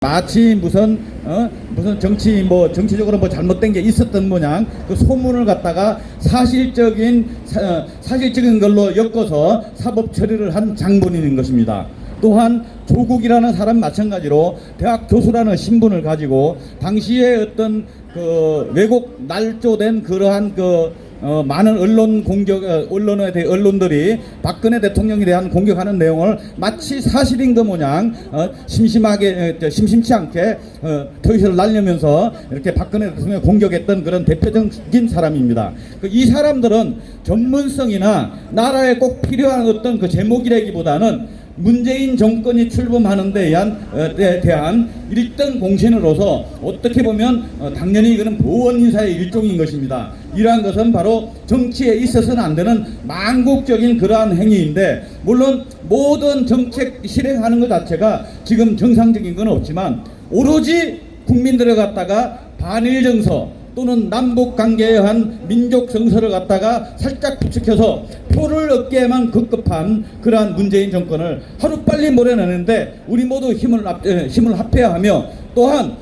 마치 무슨 정치적으로 뭐 잘못된 게 있었던 모양 그 소문을 갖다가 사실적인 걸로 엮어서 사법 처리를 한 장본인인 것입니다. 또한 조국이라는 사람 마찬가지로 대학 교수라는 신분을 가지고 당시에 어떤 그 왜곡 날조된 그러한 많은 언론들이 박근혜 대통령에 대한 공격하는 내용을 마치 사실인 것 모양 심심치 않게 트윗을 날리면서 이렇게 박근혜 대통령을 공격했던 그런 대표적인 사람입니다. 이 사람들은 전문성이나 나라에 꼭 필요한 어떤 그 제목이라기보다는 문재인 정권이 출범하는 데 대한 1등 공신으로서 어떻게 보면 당연히 이거는 보원 인사의 일종인 것입니다. 이러한 것은 바로 정치에 있어서는 안 되는 망국적인 그러한 행위인데, 물론 모든 정책 실행하는 것 자체가 지금 정상적인 건 없지만 오로지 국민들을 갖다가 반일 정서 또는 남북 관계에 한 민족 정서를 갖다가 살짝 부추겨서 표를 얻기에만 급급한 그러한 문재인 정권을 하루빨리 몰아내는데 우리 모두 힘을 합해야 하며, 또한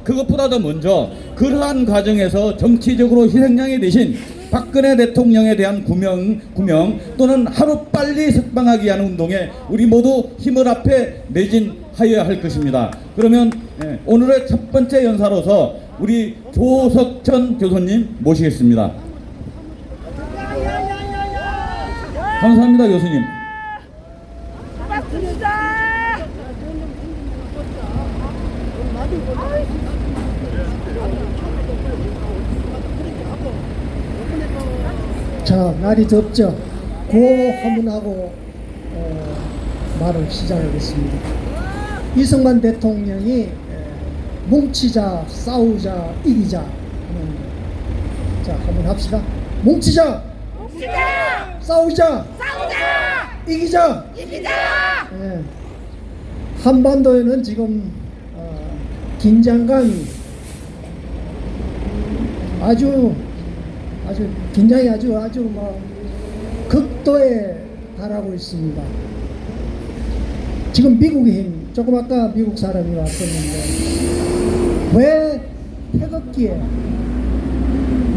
그것보다도 먼저 그러한 과정에서 정치적으로 희생양이 되신 박근혜 대통령에 대한 구명 또는 하루빨리 석방하기 위한 운동에 우리 모두 힘을 합해 매진하여야 할 것입니다. 그러면 오늘의 첫 번째 연사로서 우리 조석천 교수님 모시겠습니다. 감사합니다, 교수님. 자, 날이 덥죠. 구호 한번 하고 말을 시작하겠습니다. 이승만 대통령이 뭉치자, 싸우자, 이기자. 자, 한번 합시다. 뭉치자, 싸우자, 이기자. 예. 한반도에는 지금 긴장감이 아주 긴장이 아주 막 극도에 달하고 있습니다. 지금 미국의 힘, 조금 아까 미국 사람이 왔었는데 왜 태극기에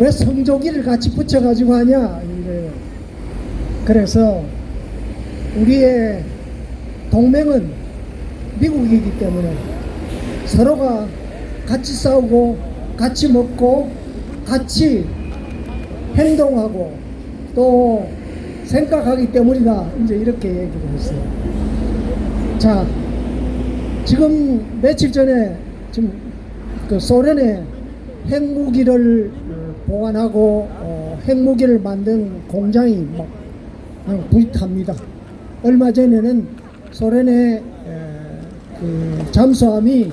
왜 성조기를 같이 붙여가지고 하냐 이래요. 그래서 우리의 동맹은 미국이기 때문에 서로가 같이 싸우고 같이 먹고 같이 행동하고 또 생각하기 때문이다, 이제 이렇게 얘기를 했어요. 자, 지금 며칠 전에 지금 그 소련의 핵무기를 보관하고 핵무기를 만든 공장이 막 불탑니다. 얼마 전에는 소련의 그 잠수함이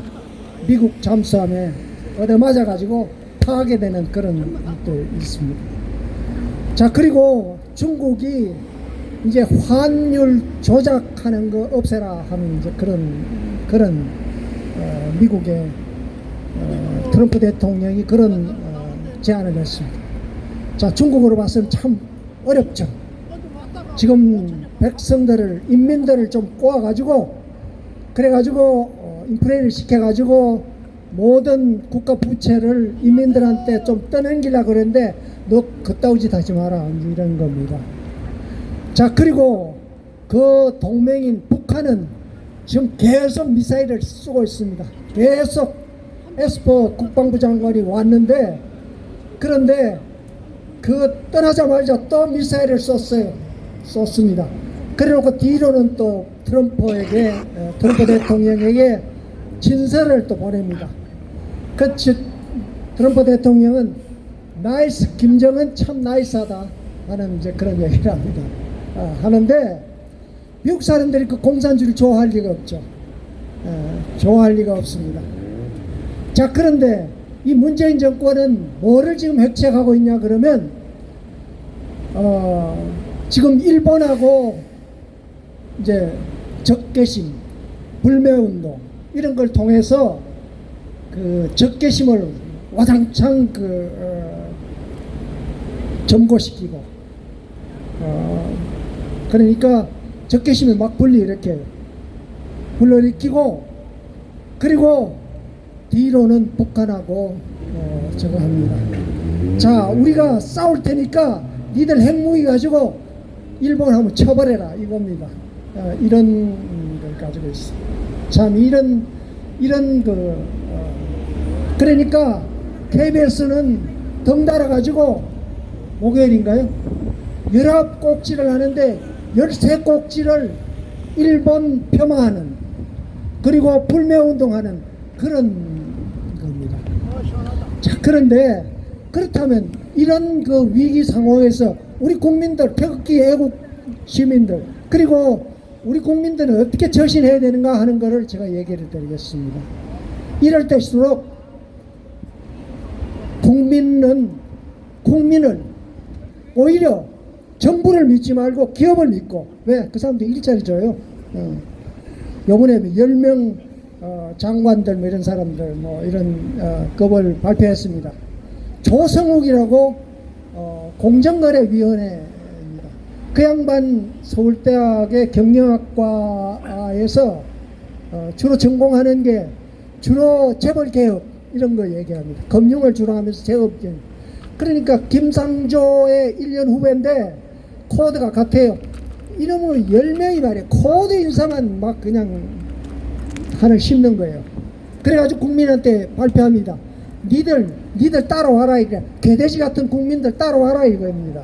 미국 잠수함에 얻어맞아 가지고 파괴되는 그런 일도 있습니다. 자, 그리고 중국이 이제 환율 조작하는 거 없애라 하는 이제 그런 미국의 트럼프 대통령이 그런 제안을 했습니다. 자, 중국으로 봐서는 참 어렵죠. 지금 인민들을 좀 꼬아가지고 그래가지고 인플레를 시켜가지고 모든 국가 부채를 인민들한테 좀 떠넘기려고 그러는데 너 그따위 짓 하지 마라, 이런 겁니다. 자, 그리고 그 동맹인 북한은 지금 계속 미사일을 쏘고 있습니다. 계속 에스퍼 국방부 장관이 왔는데, 그런데 그 떠나자마자 또 미사일을 쏘습니다. 그래놓고 뒤로는 또 트럼프 대통령에게 진서를 또 보냅니다. 트럼프 대통령은 나이스, 김정은 참 나이스하다 하는 이제 그런 얘기를 합니다. 하는데 미국 사람들이 그 공산주의를 좋아할 리가 없죠. 좋아할 리가 없습니다. 자, 그런데 이 문재인 정권은 뭐를 지금 획책하고 있냐 그러면 지금 일본하고 이제 적개심, 불매운동 이런 걸 통해서 그 적개심을 와장창 점거시키고 그러니까 적개심을 막 이렇게 불러일으키고 그리고 뒤로는 북한하고 저거 합니다. 자, 우리가 싸울 테니까 니들 핵무기 가지고 일본 한번 쳐버려라 이겁니다. 이런 걸 가지고 있어. 참 이런 그러니까 KBS는 덩달아 가지고 목요일인가요? 19꼭지를 하는데 13꼭지를 일본 폄하하는, 그리고 불매운동하는 그런 겁니다. 자, 그런데 그렇다면 이런 그 위기 상황에서 우리 국민들, 태극기 애국 시민들, 그리고 우리 국민들은 어떻게 처신해야 되는가 하는 것을 제가 얘기를 드리겠습니다. 이럴 때일수록 국민을 오히려 정부를 믿지 말고 기업을 믿고, 왜? 그 사람들 일자리 줘요. 요번에 10명 장관들 뭐 이런 사람들 뭐 이런 급을 발표했습니다. 조성욱이라고 공정거래위원회입니다. 그 양반 서울대학의 경영학과에서 주로 전공하는 게 주로 재벌개혁 이런 거 얘기합니다. 금융을 주로 하면서 재업경. 그러니까 김상조의 1년 후배인데 코드가 같아요. 이놈의 10명이 말이에요. 코드 인사만 막 그냥 하늘 심는 거예요. 그래가지고 국민한테 발표합니다. 니들 따라와라 이게. 개돼지 같은 국민들 따라와라 이거입니다.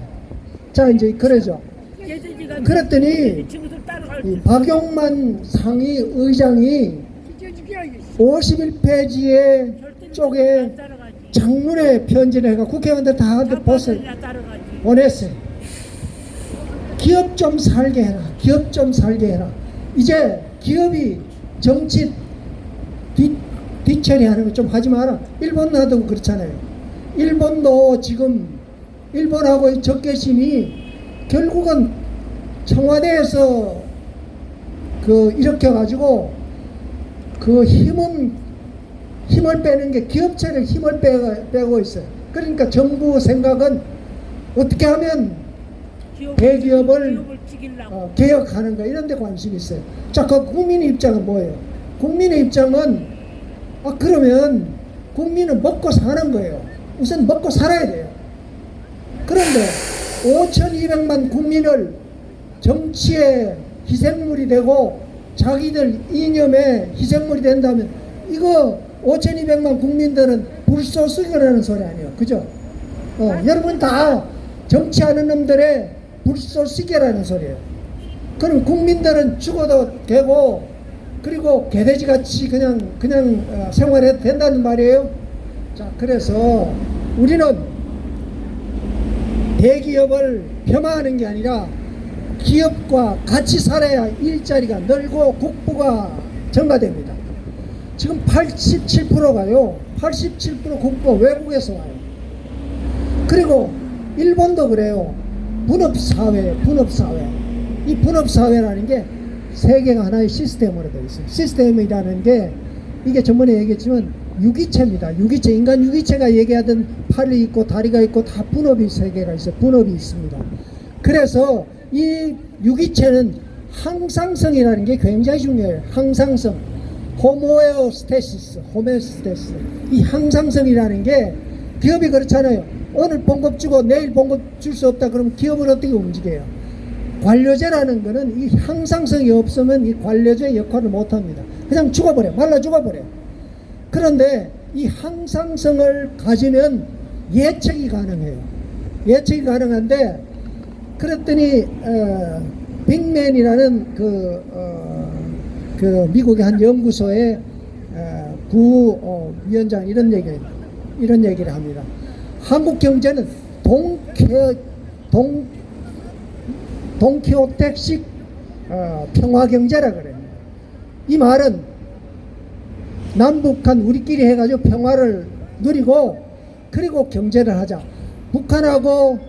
자, 이제 그러죠. 그랬더니 이 박용만 상위 의장이 51페이지에 쪽에 장문의 편지를 해가 국회의원들 다 보세요. 보냈어요. 기업 좀 살게 해라. 기업 좀 살게 해라. 이제 기업이 정치 뒷처리하는 거 좀 하지 마라. 일본도 그렇잖아요. 일본도 지금 일본하고의 적개심이 결국은 청와대에서 이렇게 가지고 힘을 빼는 게 기업체를 힘을 빼고 있어요. 그러니까 정부 생각은 어떻게 하면 대기업을 개혁하는 거 이런 데 관심이 있어요. 자, 그 국민의 입장은 뭐예요? 국민의 입장은 그러면 국민은 먹고 사는 거예요. 우선 먹고 살아야 돼요. 그런데 5,200만 국민을 정치의 희생물이 되고 자기들 이념의 희생물이 된다면 이거 5,200만 국민들은 불쏘시개라는 소리 아니에요. 그죠? 여러분 다 정치하는 놈들의 불쏘시개라는 소리예요. 그럼 국민들은 죽어도 되고 그리고 개돼지같이 그냥 생활해도 된다는 말이에요. 자, 그래서 우리는 대기업을 폄하하는 게 아니라 기업과 같이 살아야 일자리가 늘고 국부가 증가됩니다. 지금 87%가요. 87% 국부 외국에서 와요. 그리고 일본도 그래요. 분업사회. 이 분업사회라는 게 세계가 하나의 시스템으로 되어 있어요. 시스템이라는 게 이게 전번에 얘기했지만 유기체입니다. 유기체, 인간 유기체가 얘기하던 팔이 있고 다리가 있고 다 분업이 세계가 있어요. 분업이 있습니다. 그래서 이 유기체는 항상성이라는 게 굉장히 중요해요. 항상성. 호모에오스테시스. 이 항상성이라는 게 기업이 그렇잖아요. 오늘 봉급 주고 내일 봉급 줄 수 없다 그러면 기업을 어떻게 움직여요? 관료제라는 거는 이 항상성이 없으면 이 관료제의 역할을 못합니다. 그냥 죽어버려. 말라 죽어버려. 그런데 이 항상성을 가지면 예측이 가능해요. 예측이 가능한데 그랬더니 빅맨이라는 그 미국의 한 연구소의 부위원장 이런 얘기를 합니다. 한국 경제는 동키호텍식 평화 경제라 그래요. 이 말은 남북한 우리끼리 해가지고 평화를 누리고 그리고 경제를 하자. 북한하고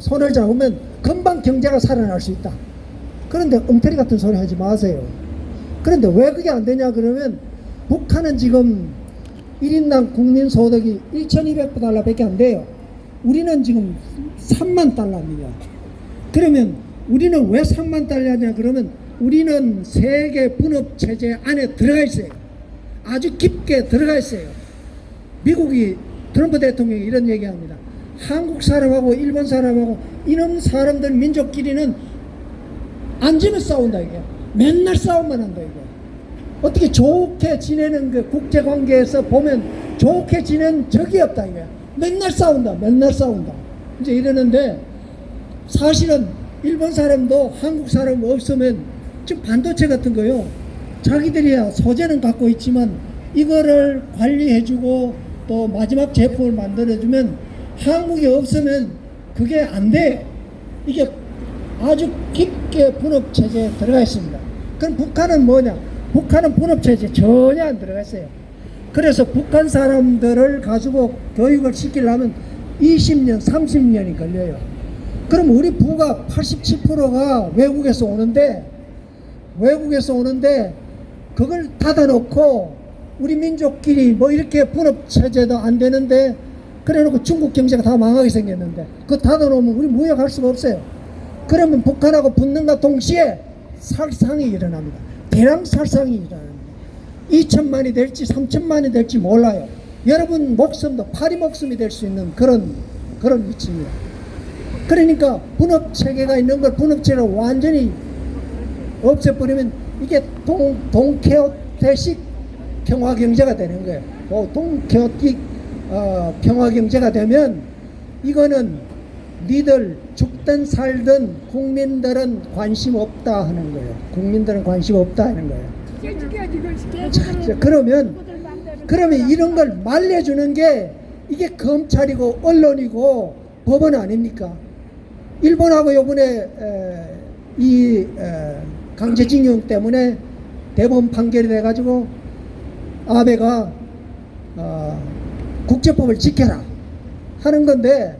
손을 잡으면 금방 경제가 살아날 수 있다. 그런데 엉터리 같은 소리 하지 마세요. 그런데 왜 그게 안 되냐 그러면 북한은 지금 1인당 국민소득이 1,200달러 밖에 안 돼요. 우리는 지금 3만 달러입니다. 그러면 우리는 왜 3만 달러냐 그러면 우리는 세계 분업체제 안에 들어가 있어요. 아주 깊게 들어가 있어요. 미국이 트럼프 대통령이 이런 얘기합니다. 한국 사람하고 일본 사람하고 이런 사람들 민족끼리는 앉으면 싸운다 이게. 맨날 싸움만 한다 이게. 어떻게 좋게 지내는 그 국제관계에서 보면 좋게 지내는 적이 없다 이게. 맨날 싸운다, 맨날 싸운다. 이제 이러는데 사실은 일본 사람도 한국 사람 없으면 지금 반도체 같은 거요. 자기들이야 소재는 갖고 있지만 이거를 관리해주고 또 마지막 제품을 만들어주면 한국이 없으면 그게 안 돼. 이게 아주 깊게 분업체제에 들어가 있습니다. 그럼 북한은 뭐냐? 북한은 분업체제 전혀 안 들어가 있어요. 그래서 북한 사람들을 가지고 교육을 시키려면 20년, 30년이 걸려요. 그럼 우리 부가 87%가 외국에서 오는데 그걸 닫아놓고 우리 민족끼리 뭐 이렇게 분업체제도 안 되는데 그래놓고 중국 경제가 다 망하게 생겼는데 그거 닫아놓으면 우리 무역할 수가 없어요. 그러면 북한하고 붙는가 동시에 살상이 일어납니다. 대량 살상이 일어납니다. 2천만이 될지 3천만이 될지 몰라요. 여러분 목숨도 파리 목숨이 될 수 있는 그런 위치입니다. 그러니까 분업체계가 있는 걸 분업체를 완전히 없애버리면 이게 동케오테식 평화경제가 되는 거예요. 동케오틱 평화경제가 되면 이거는 니들 죽든 살든 국민들은 관심 없다 하는 거예요. 국민들은 관심 없다 하는 거예요. 자, 그러면 이런 걸 말려주는 게 이게 검찰이고 언론이고 법원 아닙니까? 일본하고 요번에 강제징용 때문에 대법원 판결이 돼가지고 아베가 국제법을 지켜라 하는 건데,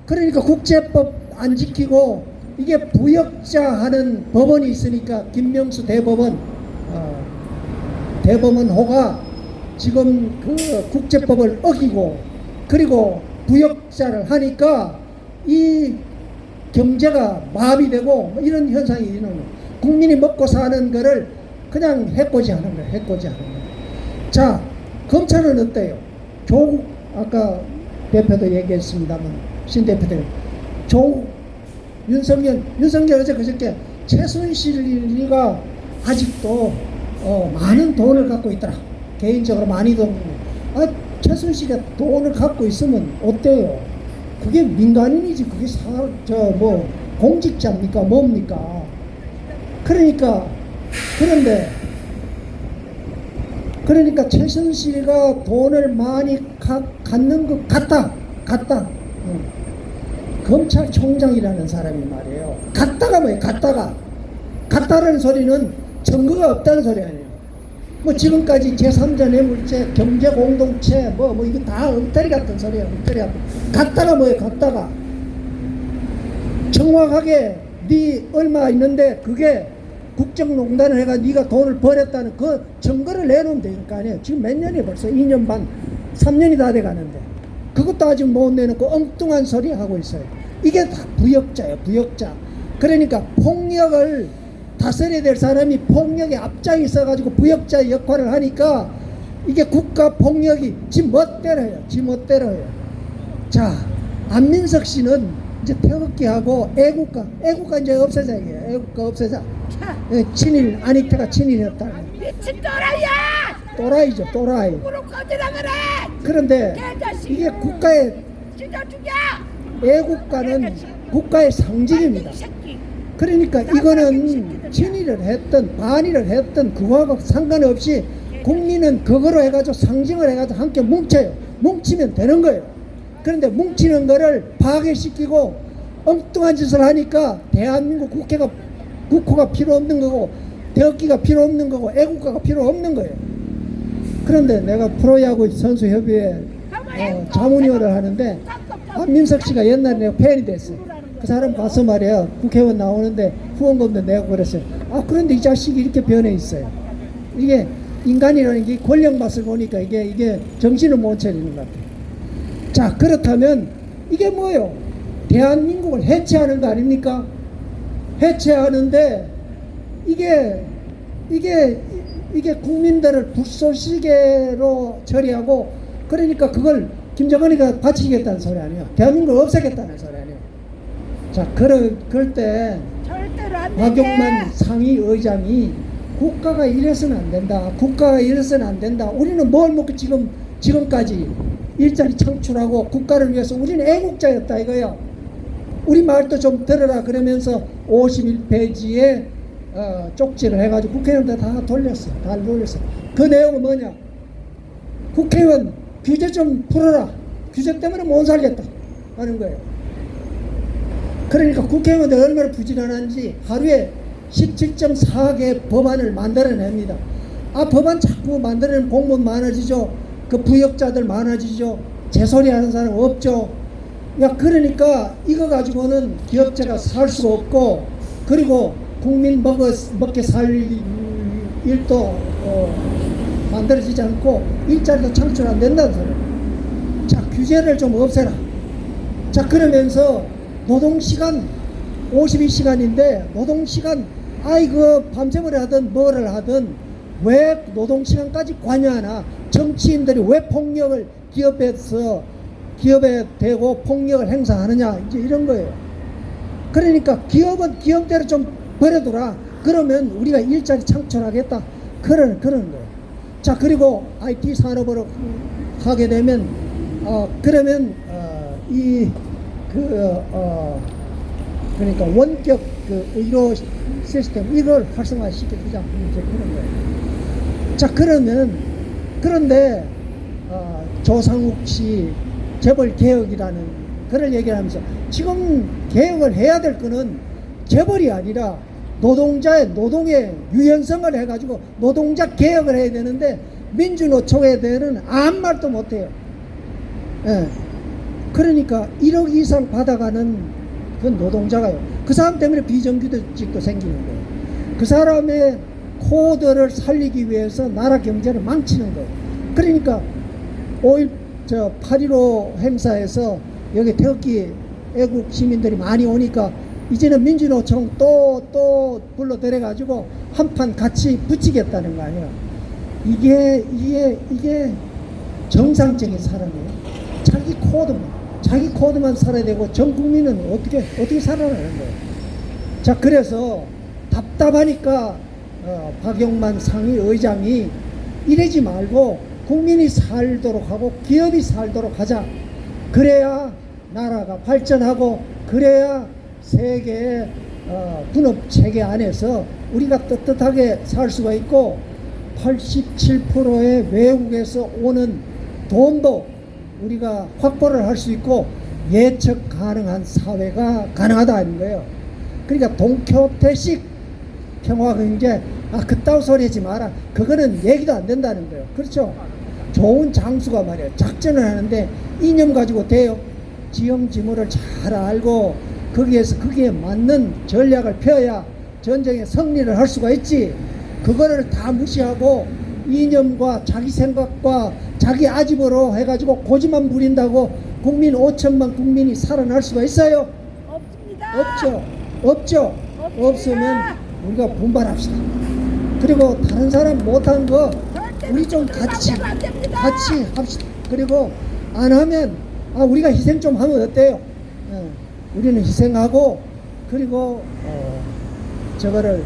그러니까 국제법 안 지키고 이게 부역자 하는 법원이 있으니까 김명수 대법원호가 지금 그 국제법을 어기고 그리고 부역자를 하니까 이 경제가 마비되고 뭐 이런 현상이 일어나는 거예요. 국민이 먹고 사는 거를 그냥 해코지 하는 거예요. 해코지 하는 거예요. 자, 검찰은 어때요? 조국 아까 대표도 얘기했습니다만 신 대표들 윤석열 어제 그저께 최순실이가 아직도 많은 돈을 갖고 있더라. 개인적으로 많이 돈. 최순실이 돈을 갖고 있으면 어때요? 그게 민간인이지 그게 공직자입니까? 뭡니까? 그러니까 최순실이가 돈을 많이 갖는 것 같다. 검찰총장이라는 사람이 말이에요. 같다가 뭐예요? 같다라는 소리는 증거가 없다는 소리 아니에요. 뭐 지금까지 제3자 뇌물죄, 경제공동체 뭐 이거 다 엉터리 같은 소리야. 엉터리 같은. 같다가 뭐예요? 같다가 정확하게 네 얼마 있는데 그게 국정농단을 해가 네가 돈을 벌였다는 그 증거를 내놓으면 되는 거 아니에요. 지금 몇 년이 벌써 2년 반 3년이 다 돼가는데 그것도 아직 못 내놓고 엉뚱한 소리 하고 있어요. 이게 다 부역자예요. 부역자. 그러니까 폭력을 다스려야 될 사람이 폭력에 앞장에 있어가지고 부역자의 역할을 하니까 이게 국가 폭력이 지 멋대로 해요. 자, 안민석 씨는 이제 태극기하고 애국가 이제 없애자 이게. 애국가 없애자. 친일, 안익태가 친일이었다. 미친 또라이야! 또라이죠, 또라이. 누구로 꺼지라 그래! 그런데 개자식! 이게 국가의 진짜 죽여! 애국가는 국가의 상징입니다. 이 새끼! 그러니까 이거는 친일을 했든 반일을 했든 그거하고 상관없이 국민은 그거로 해가지고 상징을 해가지고 함께 뭉쳐요. 뭉치면 되는 거예요. 그런데 뭉치는 거를 파괴시키고 엉뚱한 짓을 하니까 대한민국 국호가 필요 없는 거고 대역기가 필요 없는 거고 애국가가 필요 없는 거예요. 그런데 내가 프로야구 선수협의회 자문위원을 하는데 안민석 씨가 옛날에 내가 팬이 됐어요. 그 사람 가서 말이야 국회의원 나오는데 후원금도 내고 그랬어요. 그런데 이 자식이 이렇게 변해 있어요. 이게 인간이라는 게 권력 맛을 보니까 이게 정신을 못 차리는 것 같아요. 자, 그렇다면 이게 뭐예요? 대한민국을 해체하는 거 아닙니까? 해체하는데 이게 이게 국민들을 불쏘시개로 처리하고 그러니까 그걸 김정은이가 바치겠다는 소리 아니에요. 대한민국을 없애겠다는 소리 아니에요. 자, 그럴 때 절대로 안 박용만 돼. 상위 의장이 국가가 이래서는 안 된다. 국가가 이래서는 안 된다. 우리는 뭘 먹고 지금까지 일자리 창출하고 국가를 위해서 우리는 애국자였다 이거야. 우리 말도 좀 들어라 그러면서 51페이지에 쪽지를 해가지고 국회의원들 다 돌렸어. 다 돌렸어. 그 내용은 뭐냐? 국회의원 규제 좀 풀어라. 규제 때문에 못 살겠다 하는 거예요. 그러니까 국회의원들 얼마나 부지런한지 하루에 17.4개 법안을 만들어냅니다. 아, 법안 자꾸 만들어내면 공무원 많아지죠. 그 부역자들 많아지죠. 제소리 하는 사람 없죠. 야, 그러니까 이거 가지고는 기업체가 살 수가 없고, 그리고 국민 먹게 살 일도 만들어지지 않고 일자리도 창출 안 된다는 소리예요. 자, 규제를 좀 없애라. 자, 그러면서 노동시간 52시간인데 노동시간 아이고 밤새버려 하든 뭐를 하든 왜 노동시간까지 관여하나? 정치인들이 왜 폭력을 기업에 대고 폭력을 행사하느냐, 이제 이런 거예요. 그러니까 기업은 기업대로 좀 버려두라. 그러면 우리가 일자리 창출하겠다. 그런 거예요. 자, 그리고 IT 산업으로 하게 되면 그러면 그러니까 원격 그 의료 시스템 이걸 활성화시켜주자, 이제 그런 거예요. 자, 그런데 조상욱 씨 재벌 개혁이라는 그런 얘기를 하면서 지금 개혁을 해야 될 거는 재벌이 아니라 노동의 유연성을 해가지고 노동자 개혁을 해야 되는데 민주노총에 대해서는 아무 말도 못해요. 예. 그러니까 1억 이상 받아가는 그 노동자가요. 그 사람 때문에 비정규직도 생기는 거예요. 그 사람의 코드를 살리기 위해서 나라 경제를 망치는 거예요. 그러니까 8.15 행사에서 여기 태극기 애국 시민들이 많이 오니까 이제는 민주노총 또 불러들여가지고 한판 같이 붙이겠다는 거 아니에요. 이게 정상적인 사람이에요. 자기 코드만 살아야 되고 전 국민은 어떻게 살아나는 거예요. 자, 그래서 답답하니까 박용만 상위 의장이 이러지 말고 국민이 살도록 하고 기업이 살도록 하자. 그래야 나라가 발전하고 그래야 세계의 분업 체계 안에서 우리가 떳떳하게 살 수가 있고 87%의 외국에서 오는 돈도 우리가 확보를 할 수 있고 예측 가능한 사회가 가능하다는 거예요. 그러니까 동키호테식 평화경제, 그따위 소리 하지 마라. 그거는 얘기도 안 된다는 거예요. 그렇죠? 좋은 장수가 말이에요. 작전을 하는데 이념 가지고 돼요. 지형지물을 잘 알고 거기에 맞는 전략을 펴야 전쟁에 승리를 할 수가 있지. 그거를 다 무시하고 이념과 자기 생각과 자기 아집으로 해가지고 고집만 부린다고 국민 5천만 국민이 살아날 수가 있어요? 없습니다. 없죠. 없으면 우리가 분발합시다. 그리고 다른 사람 못한 거 우리 좀 같이 합시다. 그리고 안 하면 우리가 희생 좀 하면 어때요? 우리는 희생하고 그리고 저거를